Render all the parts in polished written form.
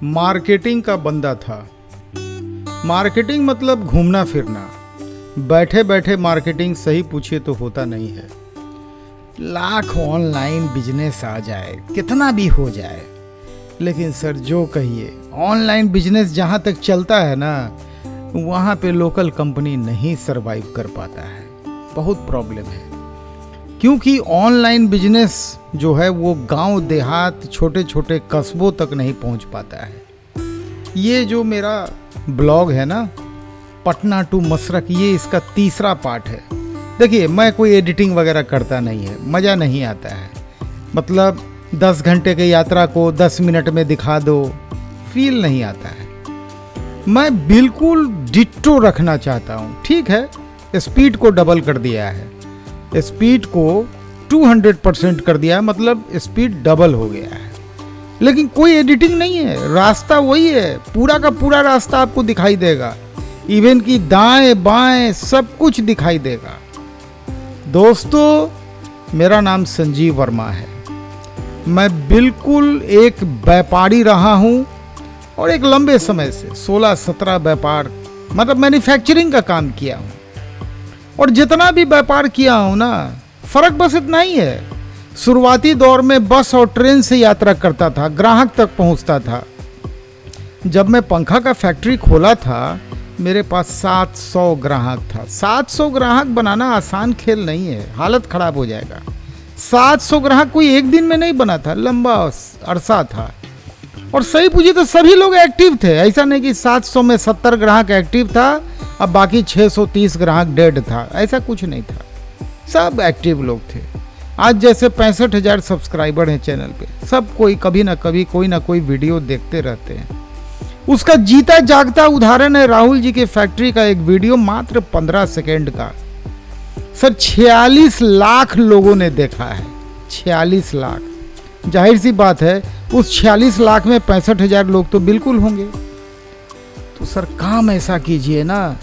Marketing का बंदा था। मार्केटिंग मतलब घूमना फिरना। बैठे बैठे मार्केटिंग सही पूछिए तो होता नहीं है। लाख ऑनलाइन बिजनेस आ जाए, कितना भी हो जाए, लेकिन सर जो कहिए ऑनलाइन बिजनेस जहाँ तक चलता है ना, वहाँ पे लोकल कंपनी नहीं सरवाइव कर पाता है। बहुत प्रॉब्लम है, क्योंकि ऑनलाइन बिजनेस जो है वो गांव देहात छोटे छोटे कस्बों तक नहीं पहुंच पाता है। ये जो मेरा ब्लॉग है ना, पटना टू मसरक, ये इसका तीसरा पार्ट है। देखिए, मैं कोई एडिटिंग वगैरह करता नहीं है, मज़ा नहीं आता है। मतलब 10 घंटे की यात्रा को 10 मिनट में दिखा दो, फील नहीं आता है। मैं बिल्कुल डिट्टो रखना चाहता हूँ। ठीक है, स्पीड को डबल कर दिया है, स्पीड को 200% कर दिया है, मतलब स्पीड डबल हो गया है, लेकिन कोई एडिटिंग नहीं है। रास्ता वही है, पूरा का पूरा रास्ता आपको दिखाई देगा, इवन कि दाएं बाएं सब कुछ दिखाई देगा। दोस्तों, मेरा नाम संजीव वर्मा है। मैं बिल्कुल एक व्यापारी रहा हूं और एक लंबे समय से 16-17 व्यापार, मतलब मैन्युफैक्चरिंग का काम किया हूं। और जितना भी व्यापार किया हूं ना, फर्क बस इतना ही है। शुरुआती दौर में बस और ट्रेन से यात्रा करता था, ग्राहक तक पहुंचता था। जब मैं पंखा का फैक्ट्री खोला था, मेरे पास 700 ग्राहक था। 700 ग्राहक बनाना आसान खेल नहीं है, हालत खराब हो जाएगा। 700 ग्राहक कोई एक दिन में नहीं बना था, लंबा अरसा था। और सही पूछिए तो सभी लोग एक्टिव थे। ऐसा नहीं कि 700 में 70 ग्राहक एक्टिव था, अब बाकी 630 ग्राहक डेड था, ऐसा कुछ नहीं था। सब एक्टिव लोग थे। आज जैसे 65,000 सब्सक्राइबर हैं चैनल पे, सब कोई कभी ना कभी कोई ना कोई वीडियो देखते रहते हैं। उसका जीता जागता उदाहरण है राहुल जी के फैक्ट्री का एक वीडियो, मात्र 15 सेकेंड का। सर 46 लाख लोगों ने देखा है, 46 लाख। जाहिर सी बात है, उस 46 लाख में 65,000 लोग तो बिल्कुल होंगे। तो सर काम ऐसा कीजिए ना,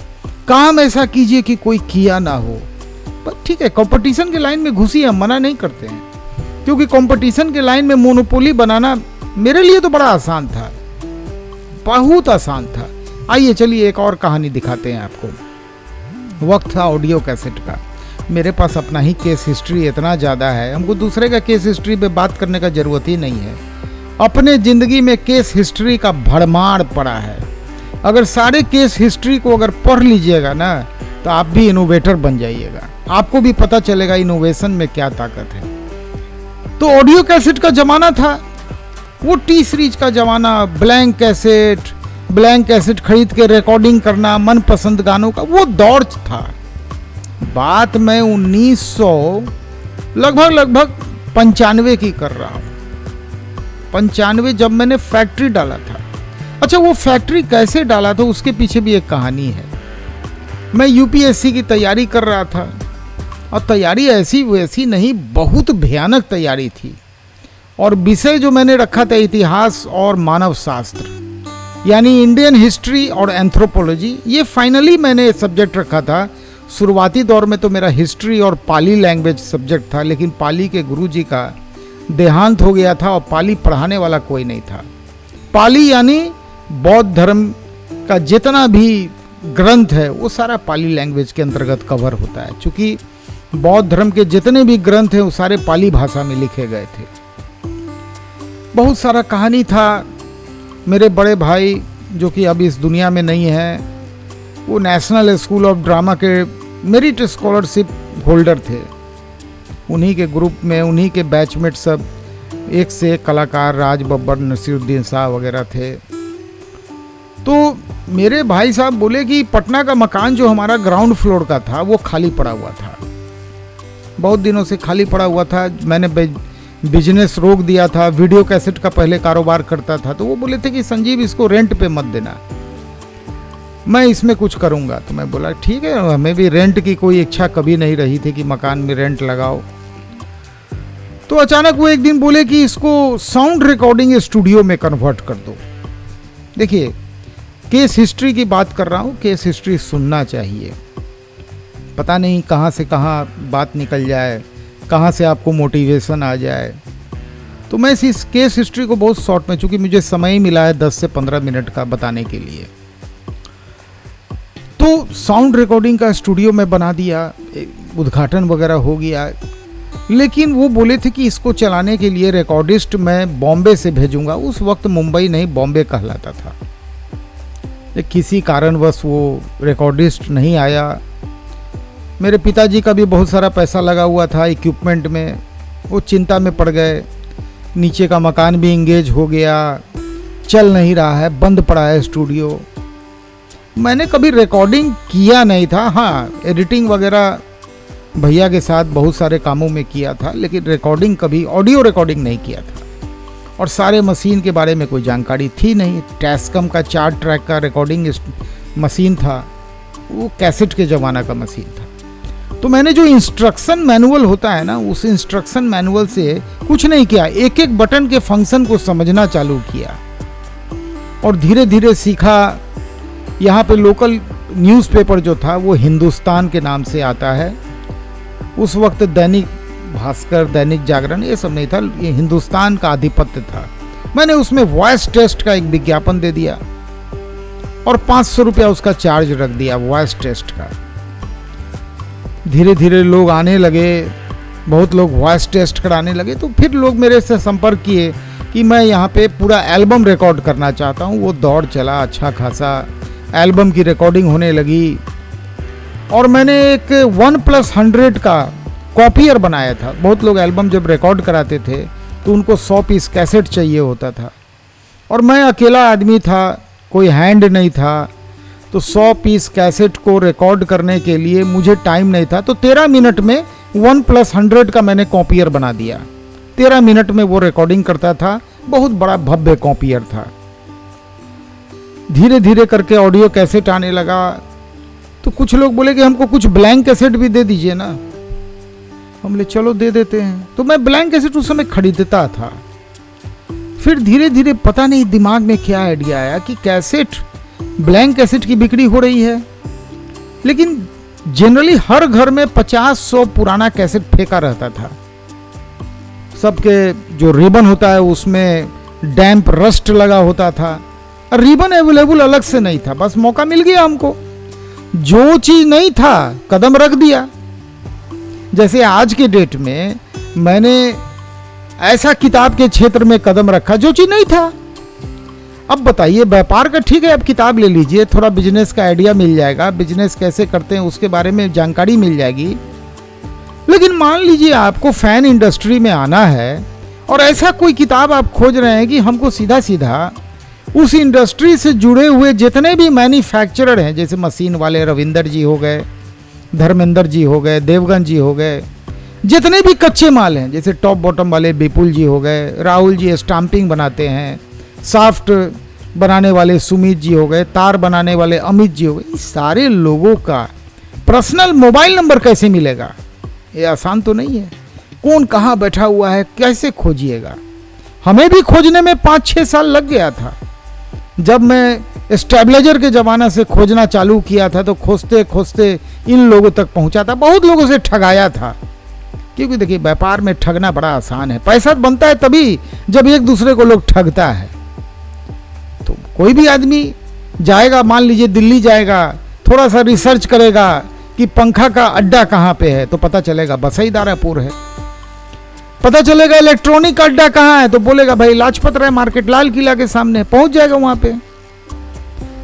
काम ऐसा कीजिए कि कोई किया ना हो। पर ठीक है, कंपटीशन के लाइन में घुसी, हम मना नहीं करते हैं, क्योंकि कंपटीशन के लाइन में मोनोपोली बनाना मेरे लिए तो बड़ा आसान था, बहुत आसान था। आइए चलिए एक और कहानी दिखाते हैं आपको। वक्त था ऑडियो कैसेट का। मेरे पास अपना ही केस हिस्ट्री इतना ज़्यादा है, हमको दूसरे का केस हिस्ट्री पे बात करने का ज़रूरत ही नहीं है। अपने ज़िंदगी में केस हिस्ट्री का भरमार पड़ा है। अगर सारे केस हिस्ट्री को अगर पढ़ लीजिएगा ना, तो आप भी इनोवेटर बन जाइएगा। आपको भी पता चलेगा इनोवेशन में क्या ताकत है। तो ऑडियो कैसेट का ज़माना था, वो टी सीरीज का ज़माना, ब्लैंक कैसेट खरीद के रिकॉर्डिंग करना मनपसंद गानों का, वो दौर था। बात मैं 1900 लगभग 95 की कर रहा हूँ। 95 जब मैंने फैक्ट्री डाला था। अच्छा, वो फैक्ट्री कैसे डाला था उसके पीछे भी एक कहानी है। मैं यूपीएससी की तैयारी कर रहा था, और तैयारी ऐसी वैसी नहीं, बहुत भयानक तैयारी थी। और विषय जो मैंने रखा था इतिहास और मानव शास्त्र, यानी इंडियन हिस्ट्री और एंथ्रोपोलॉजी। ये फाइनली मैंने सब्जेक्ट रखा था। शुरुआती दौर में तो मेरा हिस्ट्री और पाली लैंग्वेज सब्जेक्ट था, लेकिन पाली के गुरुजी का देहांत हो गया था और पाली पढ़ाने वाला कोई नहीं था। पाली यानी बौद्ध धर्म का जितना भी ग्रंथ है वो सारा पाली लैंग्वेज के अंतर्गत कवर होता है। चूँकि बौद्ध धर्म के जितने भी ग्रंथ हैं वो सारे पाली भाषा में लिखे गए थे। बहुत सारा कहानी था। मेरे बड़े भाई जो कि अब इस दुनिया में नहीं है, वो नेशनल स्कूल ऑफ ड्रामा के मेरिट स्कॉलरशिप होल्डर थे। उन्हीं के ग्रुप में, उन्हीं के बैचमेट सब एक से एक कलाकार, राज बब्बर, नसीरुद्दीन शाह वगैरह थे। तो मेरे भाई साहब बोले कि पटना का मकान जो हमारा ग्राउंड फ्लोर का था वो खाली पड़ा हुआ था, बहुत दिनों से खाली पड़ा हुआ था। मैंने बिजनेस रोक दिया था, वीडियो कैसेट का पहले कारोबार करता था। तो वो बोले थे कि संजीव इसको रेंट पे मत देना, मैं इसमें कुछ करूंगा। तो मैं बोला ठीक है, हमें भी रेंट की कोई इच्छा कभी नहीं रही थी कि मकान में रेंट लगाओ। तो अचानक वो एक दिन बोले कि इसको साउंड रिकॉर्डिंग स्टूडियो में कन्वर्ट कर दो। देखिए, केस हिस्ट्री की बात कर रहा हूँ, केस हिस्ट्री सुनना चाहिए। पता नहीं कहाँ से कहाँ बात निकल जाए, कहाँ से आपको मोटिवेशन आ जाए। तो मैं इस केस हिस्ट्री को बहुत शॉर्ट में, चूंकि मुझे समय ही मिला है 10 से 15 मिनट का बताने के लिए, तो साउंड रिकॉर्डिंग का स्टूडियो में बना दिया, उद्घाटन वगैरह हो गया। लेकिन वो बोले थे कि इसको चलाने के लिए रिकॉर्डिस्ट मैं बॉम्बे से भेजूंगा। उस वक्त मुंबई नहीं बॉम्बे कहलाता था। किसी कारणवश वो रिकॉर्डिस्ट नहीं आया। मेरे पिताजी का भी बहुत सारा पैसा लगा हुआ था इक्विपमेंट में, वो चिंता में पड़ गए। नीचे का मकान भी इंगेज हो गया, चल नहीं रहा है, बंद पड़ा है स्टूडियो। मैंने कभी रिकॉर्डिंग किया नहीं था, हाँ एडिटिंग वगैरह भैया के साथ बहुत सारे कामों में किया था, लेकिन रिकॉर्डिंग कभी ऑडियो रिकॉर्डिंग नहीं किया था। और सारे मशीन के बारे में कोई जानकारी थी नहीं। टैस्कम का 4 ट्रैक का रिकॉर्डिंग मशीन था, वो कैसेट के ज़माना का मशीन था। तो मैंने जो इंस्ट्रक्शन मैनुअल होता है ना, उस इंस्ट्रक्शन मैनुअल से कुछ नहीं किया, एक एक बटन के फंक्शन को समझना चालू किया और धीरे धीरे सीखा। यहाँ पे लोकल न्यूज़पेपर जो था वो हिंदुस्तान के नाम से आता है। उस वक्त दैनिक भास्कर, दैनिक जागरण ये सब नहीं था, ये हिंदुस्तान का आधिपत्य था। मैंने उसमें वॉइस टेस्ट का एक विज्ञापन दे दिया और 500 रुपया उसका चार्ज रख दिया वॉइस टेस्ट का। धीरे धीरे लोग आने लगे, बहुत लोग वॉइस टेस्ट कराने लगे। तो फिर लोग मेरे से संपर्क किए कि मैं यहाँ पे पूरा एल्बम रिकॉर्ड करना चाहता हूँ। वो दौर चला, अच्छा खासा एल्बम की रिकॉर्डिंग होने लगी। और मैंने एक 1+100 का कॉपियर बनाया था। बहुत लोग एल्बम जब रिकॉर्ड कराते थे तो उनको 100 पीस कैसेट चाहिए होता था, और मैं अकेला आदमी था, कोई हैंड नहीं था। तो 100 पीस कैसेट को रिकॉर्ड करने के लिए मुझे टाइम नहीं था, तो 13 मिनट में 1+100 का मैंने कॉपियर बना दिया। 13 मिनट में वो रिकॉर्डिंग करता था। बहुत बड़ा भव्य कॉपियर था। धीरे धीरे करके ऑडियो कैसेट आने लगा। तो कुछ लोग बोले कि हमको कुछ ब्लैंक कैसेट भी दे दीजिए ना। हम बोले चलो दे देते हैं। तो मैं ब्लैंक कैसेट उस समय खरीदता था। फिर धीरे धीरे पता नहीं दिमाग में क्या आइडिया आया कि कैसेट, ब्लैंक कैसेट की बिक्री हो रही है, लेकिन जनरली हर घर में 50-100 पुराना कैसेट फेंका रहता था। सबके जो रिबन होता है उसमें डैम्प रस्ट लगा होता था, और रिबन अवेलेबल अलग से नहीं था। बस मौका मिल गया हमको, जो चीज नहीं था कदम रख दिया। जैसे आज के डेट में मैंने ऐसा किताब के क्षेत्र में कदम रखा जो चीज नहीं था। अब बताइए, व्यापार का ठीक है, अब किताब ले लीजिए, थोड़ा बिजनेस का आइडिया मिल जाएगा, बिजनेस कैसे करते हैं उसके बारे में जानकारी मिल जाएगी। लेकिन मान लीजिए आपको फैन इंडस्ट्री में आना है और ऐसा कोई किताब आप खोज रहे हैं कि हमको सीधा सीधा उस इंडस्ट्री से जुड़े हुए जितने भी मैन्युफैक्चरर हैं, जैसे मशीन वाले रविंदर जी हो गए, धर्मेंद्र जी हो गए, देवगन जी हो गए, जितने भी कच्चे माल हैं, जैसे टॉप बॉटम वाले विपुल जी हो गए, राहुल जी स्टाम्पिंग बनाते हैं, सॉफ्ट बनाने वाले सुमित जी हो गए, तार बनाने वाले अमित जी हो गए, इस सारे लोगों का पर्सनल मोबाइल नंबर कैसे मिलेगा? ये आसान तो नहीं है। कौन कहाँ बैठा हुआ है, कैसे खोजिएगा? हमें भी खोजने में 5-6 साल लग गया था। जब मैं स्टेबलाइजर के ज़माना से खोजना चालू किया था तो खोजते खोजते इन लोगों तक पहुंचा था। बहुत लोगों से ठगाया था, क्योंकि देखिए व्यापार में ठगना बड़ा आसान है। पैसा बनता है तभी जब एक दूसरे को लोग ठगता है। तो कोई भी आदमी जाएगा, मान लीजिए दिल्ली जाएगा, थोड़ा सा रिसर्च करेगा कि पंखा का अड्डा कहाँ पे है, तो पता चलेगा बसई दारापुर है। पता चलेगा इलेक्ट्रॉनिक अड्डा कहाँ है, तो बोलेगा भाई लाजपत राय मार्केट, लाल किला के सामने, पहुंच जाएगा वहां पे।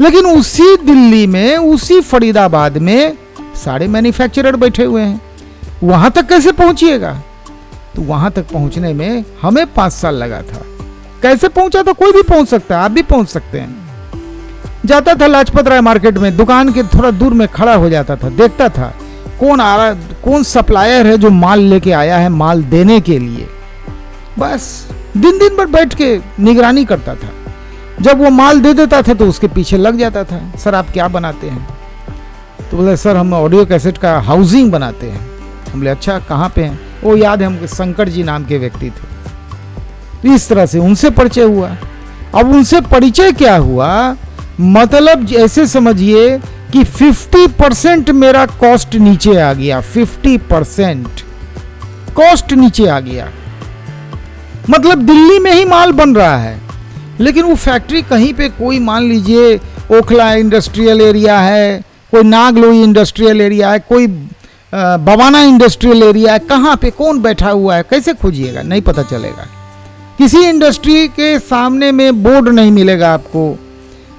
लेकिन उसी दिल्ली में, उसी फरीदाबाद में सारे मैन्युफैक्चरर बैठे हुए हैं, वहां तक कैसे पहुंचिएगा? तो वहां तक पहुंचने में हमें 5 साल लगा था। कैसे पहुंचा? तो कोई भी पहुंच सकता है, आप भी पहुंच सकते हैं। जाता था लाजपत राय मार्केट में, दुकान के थोड़ा दूर में खड़ा हो जाता था, देखता था कौन आ रहा, कौन सप्लायर है जो माल लेके आया है माल देने के लिए। बस दिन दिन भर बैठ के निगरानी करता था। जब वो माल दे देता था तो उसके पीछे लग जाता था। सर आप क्या बनाते हैं? तो बोले सर हम ऑडियो कैसेट का हाउसिंग बनाते हैं। हम बोले अच्छा कहाँ पे हैं? वो याद है हमको, शंकर जी नाम के व्यक्ति थे। इस तरह से उनसे परिचय हुआ। अब उनसे परिचय क्या हुआ, मतलब ऐसे समझिए कि 50% मेरा कॉस्ट नीचे आ गया। 50% कॉस्ट नीचे आ गया। मतलब दिल्ली में ही माल बन रहा है, लेकिन वो फैक्ट्री कहीं पे कोई, मान लीजिए ओखला इंडस्ट्रियल एरिया है, कोई नागलोई इंडस्ट्रियल एरिया है, कोई बवाना इंडस्ट्रियल एरिया है, कहाँ पे कौन बैठा हुआ है, कैसे खोजिएगा, नहीं पता चलेगा। किसी इंडस्ट्री के सामने में बोर्ड नहीं मिलेगा आपको,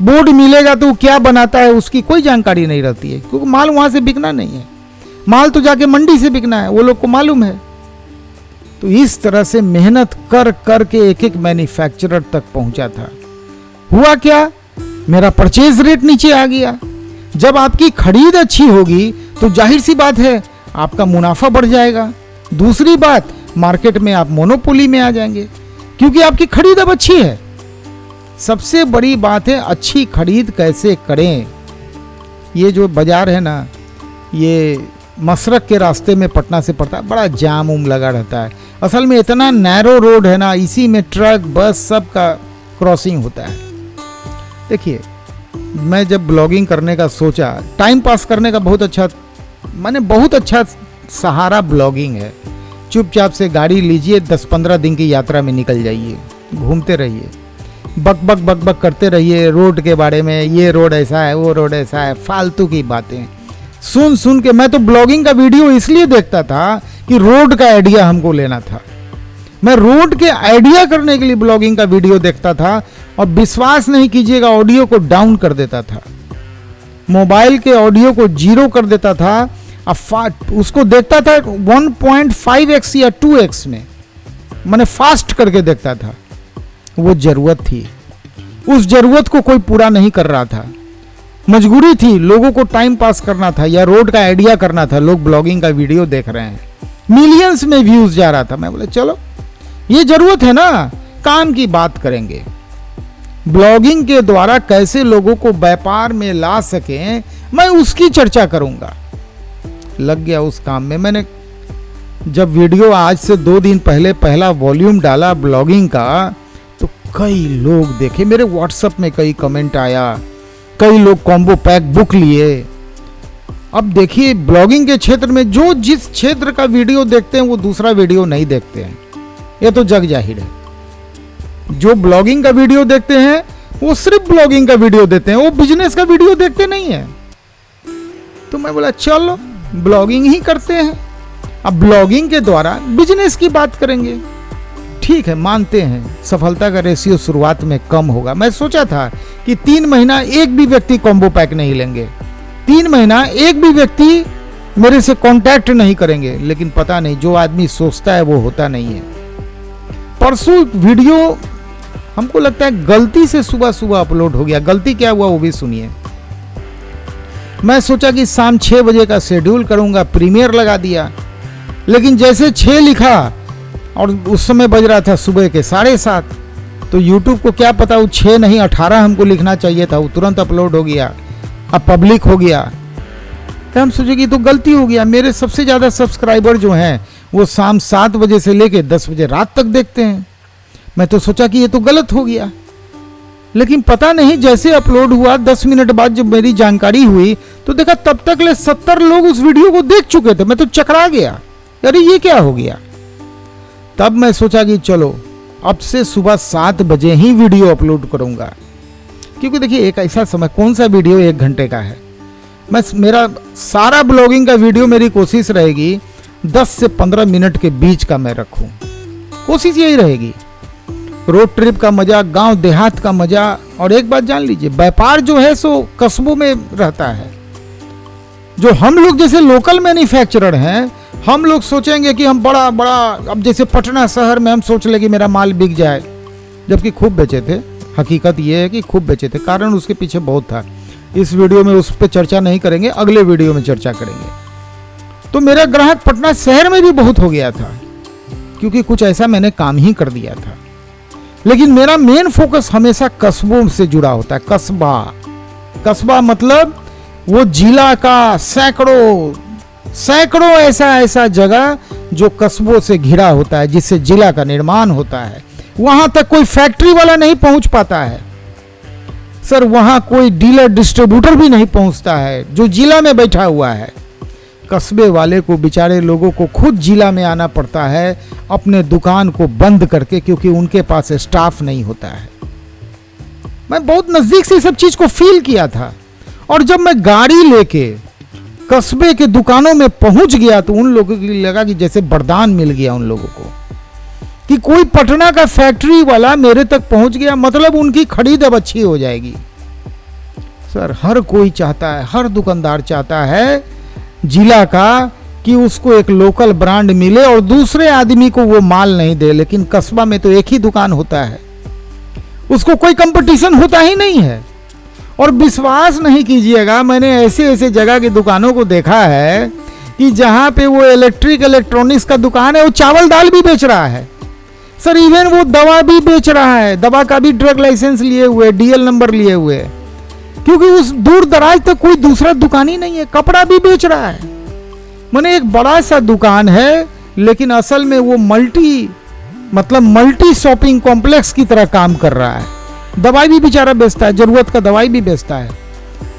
बोर्ड मिलेगा तो क्या बनाता है उसकी कोई जानकारी नहीं रहती है, क्योंकि माल वहाँ से बिकना नहीं है, माल तो जाके मंडी से बिकना है, वो लोग को मालूम है। तो इस तरह से मेहनत कर कर के एक एक मैन्युफैक्चरर तक पहुंचा था। हुआ क्या, मेरा परचेज रेट नीचे आ गया। जब आपकी खरीद अच्छी होगी तो जाहिर सी बात है आपका मुनाफा बढ़ जाएगा। दूसरी बात, मार्केट में आप मोनोपोली में आ जाएंगे, क्योंकि आपकी खरीद अब अच्छी है। सबसे बड़ी बात है अच्छी खरीद कैसे करें। ये जो बाजार है ना, ये मसरक के रास्ते में पटना से पड़ता है, बड़ा जाम उम लगा रहता है। असल में इतना नैरो रोड है ना, इसी में ट्रक बस सब का क्रॉसिंग होता है। देखिए, मैं जब ब्लॉगिंग करने का सोचा, टाइम पास करने का बहुत अच्छा सहारा ब्लॉगिंग है। चुपचाप से गाड़ी लीजिए, 10-15 दिन की यात्रा में निकल जाइए, घूमते रहिए, बक बक बक बक करते रहिए रोड के बारे में, ये रोड ऐसा है, वो रोड ऐसा है, फालतू की बातें सुन सुन के। मैं तो ब्लॉगिंग का वीडियो इसलिए देखता था कि रोड का आइडिया हमको लेना था। मैं रोड के आइडिया करने के लिए ब्लॉगिंग का वीडियो देखता था, और विश्वास नहीं कीजिएगा, ऑडियो को डाउन कर देता था, मोबाइल के ऑडियो को 0 कर देता था, उसको देखता था 1.5x या 2x में, मैंने फास्ट करके देखता था। वो जरूरत थी, उस जरूरत को कोई पूरा नहीं कर रहा था, मजबूरी थी, लोगों को टाइम पास करना था या रोड का आइडिया करना था। लोग ब्लॉगिंग का वीडियो देख रहे हैं, मिलियंस में व्यूज जा रहा था। मैं बोला चलो ये जरूरत है ना, काम की बात करेंगे, ब्लॉगिंग के द्वारा कैसे लोगों को व्यापार में ला सकें, मैं उसकी चर्चा करूंगा। लग गया उस काम में। मैंने जब वीडियो आज से 2 दिन पहले पहला वॉल्यूम डाला ब्लॉगिंग का, तो कई लोग देखे, मेरे व्हाट्सएप में कई कमेंट आया, कई लोग कॉम्बो पैक बुक लिए। अब देखिए, ब्लॉगिंग के क्षेत्र में जो जिस क्षेत्र का वीडियो देखते हैं वो दूसरा वीडियो नहीं देखते हैं, ये तो जग जाहिर है। जो ब्लॉगिंग का वीडियो देखते हैं वो सिर्फ ब्लॉगिंग का वीडियो देते हैं, वो बिजनेस का वीडियो देखते नहीं है। तो मैं बोला चलो ब्लॉगिंग ही करते हैं, अब ब्लॉगिंग के द्वारा बिजनेस की बात करेंगे। ठीक है, मानते हैं सफलता का रेशियो शुरुआत में कम होगा। मैं सोचा था कि 3 महीना एक भी व्यक्ति कॉम्बो पैक नहीं लेंगे, 3 महीना एक भी व्यक्ति मेरे से कांटेक्ट नहीं करेंगे, लेकिन पता नहीं जो आदमी सोचता है वो होता नहीं है। परसों वीडियो हमको लगता है गलती से सुबह अपलोड हो गया। गलती क्या हुआ वो भी सुनिए। मैं सोचा कि शाम 6 बजे का शेड्यूल करूंगा, प्रीमियर लगा दिया, लेकिन जैसे 6 लिखा और उस समय बज रहा था सुबह के 7:30, तो यूट्यूब को क्या पता वो 6 नहीं 18 हमको लिखना चाहिए था, वो तुरंत अपलोड हो गया, अब पब्लिक हो गया। तो हम सोचे कि तो गलती हो गया। मेरे सबसे ज़्यादा सब्सक्राइबर जो हैं वो शाम 7 बजे से लेके 10 बजे रात तक देखते हैं। मैं तो सोचा कि ये तो गलत हो गया, लेकिन पता नहीं जैसे अपलोड हुआ 10 मिनट बाद जब मेरी जानकारी हुई तो देखा तब तक ले 70 लोग उस वीडियो को देख चुके थे। मैं तो चकरा गया, अरे ये क्या हो गया। तब मैं सोचा कि चलो अब से सुबह 7 बजे ही वीडियो अपलोड करूंगा, क्योंकि देखिए एक ऐसा समय, कौन सा वीडियो 1 घंटे का है। मेरा सारा ब्लॉगिंग का वीडियो मेरी कोशिश रहेगी 10 से 15 मिनट के बीच का मैं रखूं, कोशिश यही रहेगी। रोड ट्रिप का मजा, गांव देहात का मजा। और एक बात जान लीजिए, व्यापार जो है सो कस्बों में रहता है। जो हम लोग जैसे लोकल मैन्युफैक्चरर हैं, हम लोग सोचेंगे कि हम बड़ा बड़ा, अब जैसे पटना शहर में हम सोच लें कि मेरा माल बिक जाए, जबकि खूब बेचे थे। हकीकत ये है कि खूब बेचे थे, कारण उसके पीछे बहुत था। इस वीडियो में उस पर चर्चा नहीं करेंगे, अगले वीडियो में चर्चा करेंगे। तो मेरा ग्राहक पटना शहर में भी बहुत हो गया था, क्योंकि कुछ ऐसा मैंने काम ही कर दिया था। लेकिन मेरा मेन फोकस हमेशा कस्बों से जुड़ा होता है। कस्बा मतलब वो जिला का सैकड़ों ऐसा जगह जो कस्बों से घिरा होता है, जिससे जिला का निर्माण होता है। वहां तक कोई फैक्ट्री वाला नहीं पहुंच पाता है सर, वहां कोई डीलर डिस्ट्रीब्यूटर भी नहीं पहुंचता है जो जिला में बैठा हुआ है। कस्बे वाले को, बेचारे लोगों को खुद जिला में आना पड़ता है अपने दुकान को बंद करके, क्योंकि उनके पास स्टाफ नहीं होता है। मैं बहुत नजदीक से सब चीज को फील किया था, और जब मैं गाड़ी लेके कस्बे के दुकानों में पहुंच गया तो उन लोगों को लगा कि जैसे वरदान मिल गया उन लोगों को, कि कोई पटना का फैक्ट्री वाला मेरे तक पहुंच गया, मतलब उनकी खरीद अब अच्छी हो जाएगी। सर, हर कोई चाहता है, हर दुकानदार चाहता है जिला का कि उसको एक लोकल ब्रांड मिले और दूसरे आदमी को वो माल नहीं दे, लेकिन कस्बा में तो एक ही दुकान होता है, उसको कोई कंपटीशन होता ही नहीं है। और विश्वास नहीं कीजिएगा, मैंने ऐसे ऐसे जगह की दुकानों को देखा है कि जहां पे वो इलेक्ट्रॉनिक्स का दुकान है, वो चावल दाल भी बेच रहा है। सर, इवन वो दवा भी बेच रहा है, दवा का भी ड्रग लाइसेंस लिए हुए, डीएल नंबर लिए हुए, क्योंकि उस दूर दराज तक कोई दूसरा दुकान ही नहीं है। कपड़ा भी बेच रहा है, माने एक बड़ा सा दुकान है, लेकिन असल में वो मल्टी शॉपिंग कॉम्प्लेक्स की तरह काम कर रहा है। दवाई भी बेचारा बेचता है, जरूरत का दवाई भी बेचता है,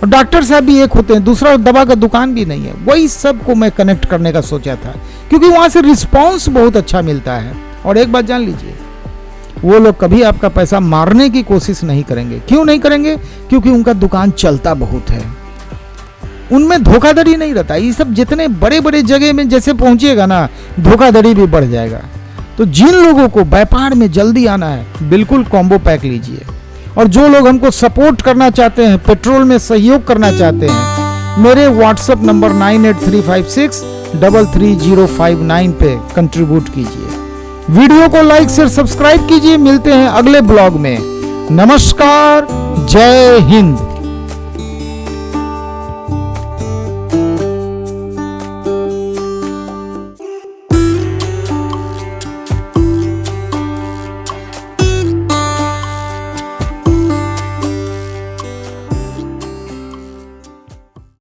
और डॉक्टर साहब भी एक होते हैं, दूसरा दवा का दुकान भी नहीं है। वही सब को मैं कनेक्ट करने का सोचा था, क्योंकि वहां से रिस्पॉन्स बहुत अच्छा मिलता है। और एक बात जान लीजिए, वो लोग कभी आपका पैसा मारने की कोशिश नहीं करेंगे। क्यों नहीं करेंगे? क्योंकि उनका दुकान चलता बहुत है, उनमें धोखाधड़ी नहीं रहता। ये सब जितने बड़े बड़े जगह में जैसे पहुंचिएगा ना, धोखाधड़ी भी बढ़ जाएगा। तो जिन लोगों को व्यापार में जल्दी आना है, बिल्कुल कॉम्बो पैक लीजिए। और जो लोग हमको सपोर्ट करना चाहते हैं, पेट्रोल में सहयोग करना चाहते हैं, मेरे व्हाट्सएप नंबर 9835633059 पे कंट्रीब्यूट कीजिए। वीडियो को लाइक शेयर सब्सक्राइब कीजिए। मिलते हैं अगले ब्लॉग में। नमस्कार, जय हिंद।